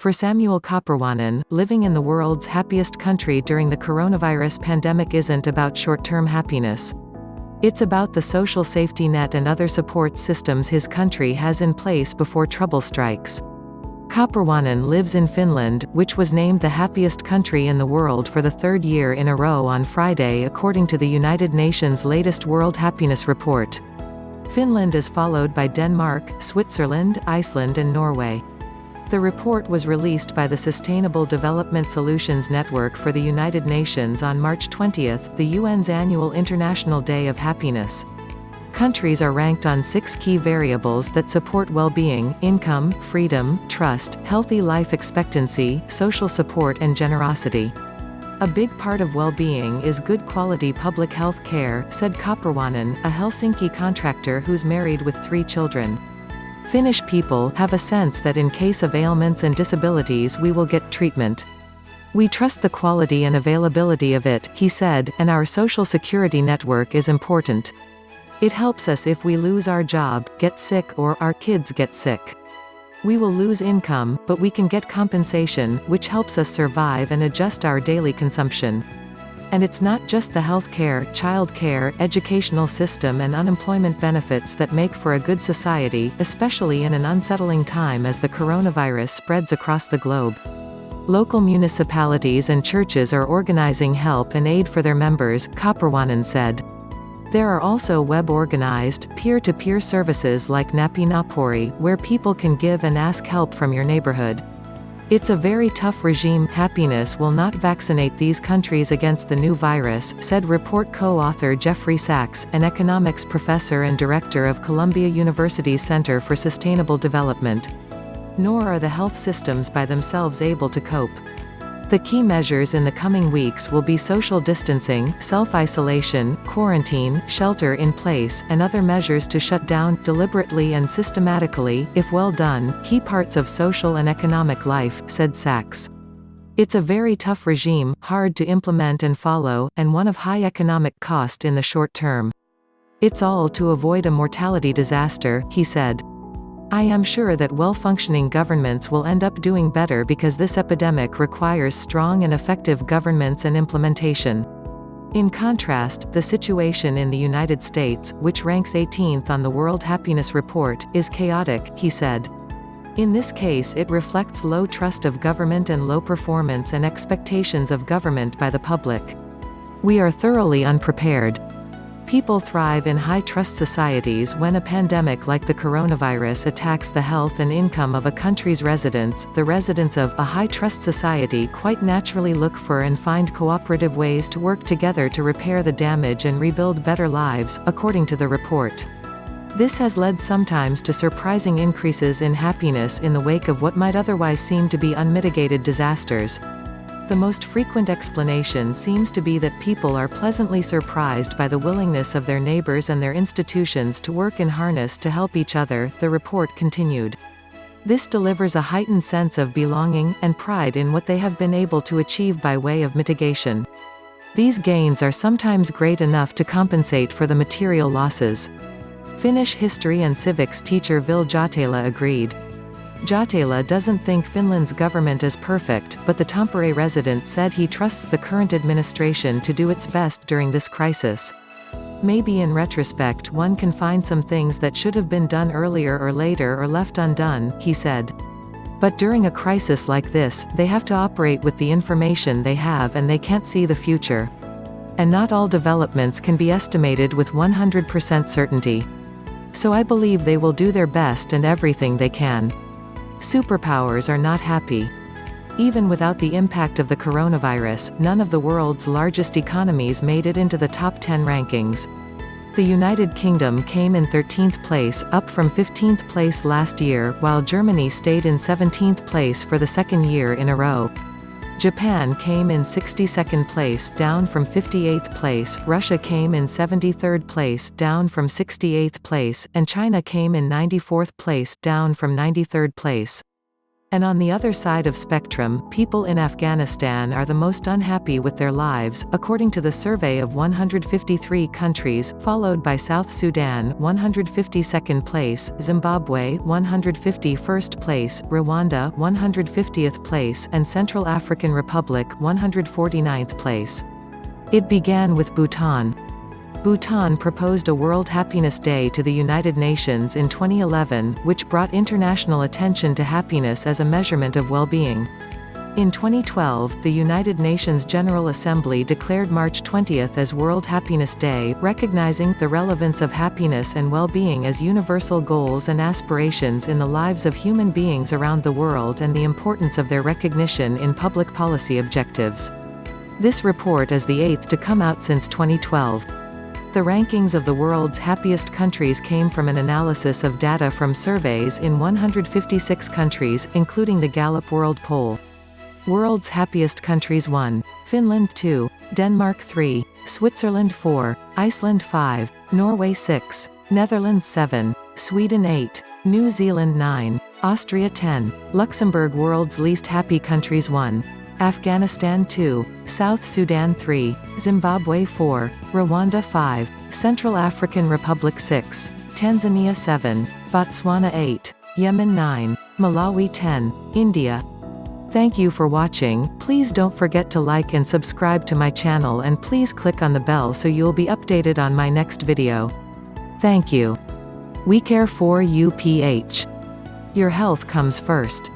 For Samuel Koperwanen, living in the world's happiest country during the coronavirus pandemic isn't about short-term happiness. It's about the social safety net and other support systems his country has in place before trouble strikes. Koperwanen lives in Finland, which was named the happiest country in the world for the third year in a row on Friday according to the United Nations' latest World Happiness Report. Finland is followed by Denmark, Switzerland, Iceland and Norway. The report was released by the Sustainable Development Solutions Network for the United Nations on March 20, the UN's annual International Day of Happiness. Countries are ranked on 6 key variables that support well-being: income, freedom, trust, healthy life expectancy, social support and generosity. A big part of well-being is good quality public health care, said Koperwanen, a Helsinki contractor who's married with 3 children. Finnish people have a sense that in case of ailments and disabilities we will get treatment. We trust the quality and availability of it, he said, and our social security network is important. It helps us if we lose our job, get sick or our kids get sick. We will lose income, but we can get compensation, which helps us survive and adjust our daily consumption. And it's not just the healthcare, childcare, educational system and unemployment benefits that make for a good society, especially in an unsettling time as the coronavirus spreads across the globe. Local municipalities and churches are organizing help and aid for their members, Koperwanen said. There are also web-organized, peer-to-peer services like Napi Napori, where people can give and ask help from your neighborhood. It's a very tough regime. Happiness will not vaccinate these countries against the new virus, said report co-author Jeffrey Sachs, an economics professor and director of Columbia University's Center for Sustainable Development. Nor are the health systems by themselves able to cope. The key measures in the coming weeks will be social distancing, self-isolation, quarantine, shelter in place, and other measures to shut down, deliberately and systematically, if well done, key parts of social and economic life, said Sachs. It's a very tough regime, hard to implement and follow, and one of high economic cost in the short term. It's all to avoid a mortality disaster, he said. I am sure that well-functioning governments will end up doing better because this epidemic requires strong and effective governments and implementation. In contrast, the situation in the United States, which ranks 18th on the World Happiness Report, is chaotic, he said. In this case it reflects low trust of government and low performance and expectations of government by the public. We are thoroughly unprepared. People thrive in high-trust societies. When a pandemic like the coronavirus attacks the health and income of a country's residents, the residents of a high-trust society quite naturally look for and find cooperative ways to work together to repair the damage and rebuild better lives, according to the report. This has led sometimes to surprising increases in happiness in the wake of what might otherwise seem to be unmitigated disasters. The most frequent explanation seems to be that people are pleasantly surprised by the willingness of their neighbors and their institutions to work in harness to help each other, the report continued. This delivers a heightened sense of belonging, and pride in what they have been able to achieve by way of mitigation. These gains are sometimes great enough to compensate for the material losses. Finnish history and civics teacher Ville Jatela agreed. Jatela doesn't think Finland's government is perfect, but the Tampere resident said he trusts the current administration to do its best during this crisis. Maybe in retrospect one can find some things that should have been done earlier or later or left undone, he said. But during a crisis like this, they have to operate with the information they have and they can't see the future. And not all developments can be estimated with 100% certainty. So I believe they will do their best and everything they can. Superpowers are not happy. Even without the impact of the coronavirus, none of the world's largest economies made it into the top 10 rankings. The United Kingdom came in 13th place, up from 15th place last year, while Germany stayed in 17th place for the second year in a row. Japan came in 62nd place, down from 58th place, Russia came in 73rd place, down from 68th place, and China came in 94th place, down from 93rd place. And on the other side of spectrum, people in Afghanistan are the most unhappy with their lives, according to the survey of 153 countries, followed by South Sudan, 152nd place, Zimbabwe, 151st place, Rwanda, 150th place, and Central African Republic, 149th place. It began with Bhutan. Bhutan proposed a World Happiness Day to the United Nations in 2011, which brought international attention to happiness as a measurement of well-being. In 2012, the United Nations General Assembly declared March 20 as World Happiness Day, recognizing the relevance of happiness and well-being as universal goals and aspirations in the lives of human beings around the world and the importance of their recognition in public policy objectives. This report is the eighth to come out since 2012. The rankings of the world's happiest countries came from an analysis of data from surveys in 156 countries, including the Gallup World Poll. World's happiest countries: 1. Finland 2. Denmark 3. Switzerland 4. Iceland 5. Norway 6. Netherlands 7. Sweden 8. New Zealand 9. Austria 10. Luxembourg. World's least happy countries: 1. Afghanistan 2, South Sudan 3, Zimbabwe 4, Rwanda 5, Central African Republic 6, Tanzania 7, Botswana 8, Yemen 9, Malawi 10, India. Thank you for watching. Please don't forget to like and subscribe to my channel, and please click on the bell so you'll be updated on my next video. Thank you. WeCare for UPH. Your health comes first.